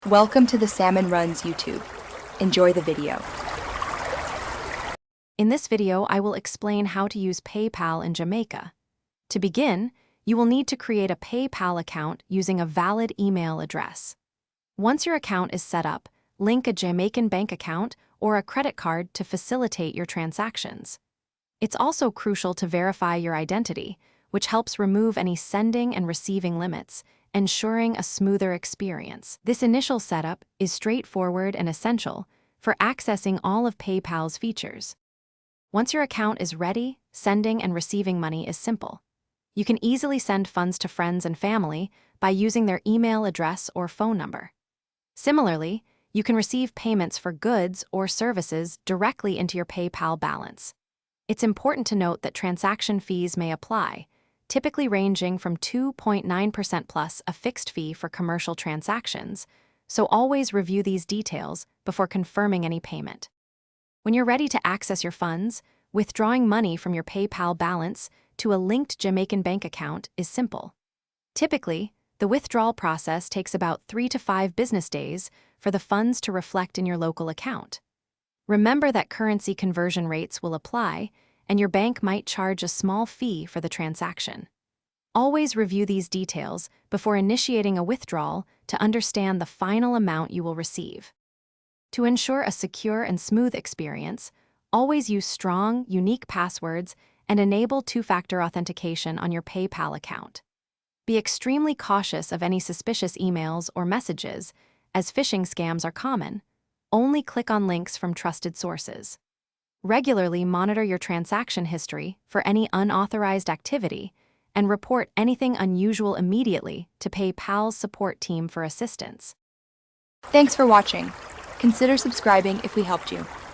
Welcome to the Salmon Runs YouTube. Enjoy the video. In this video, I will explain how to use PayPal in Jamaica. To begin, you will need to create a PayPal account using a valid email address. Once your account is set up, link a Jamaican bank account or a credit card to facilitate your transactions. It's also crucial to verify your identity, which helps remove any sending and receiving limits, ensuring a smoother experience. This initial setup is straightforward and essential for accessing all of PayPal's features. Once your account is ready, sending and receiving money is simple. You can easily send funds to friends and family by using their email address or phone number. Similarly, you can receive payments for goods or services directly into your PayPal balance. It's important to note that transaction fees may apply, typically ranging from 2.9% plus a fixed fee for commercial transactions, so always review these details before confirming any payment. When you're ready to access your funds, withdrawing money from your PayPal balance to a linked Jamaican bank account is simple. Typically, the withdrawal process takes about 3 to 5 business days for the funds to reflect in your local account. Remember that currency conversion rates will apply, and your bank might charge a small fee for the transaction. Always review these details before initiating a withdrawal to understand the final amount you will receive. To ensure a secure and smooth experience, always use strong, unique passwords and enable two-factor authentication on your PayPal account. Be extremely cautious of any suspicious emails or messages, as phishing scams are common. Only click on links from trusted sources. Regularly monitor your transaction history for any unauthorized activity and report anything unusual immediately to PayPal's support team for assistance. Thanks for watching. Consider subscribing if we helped you.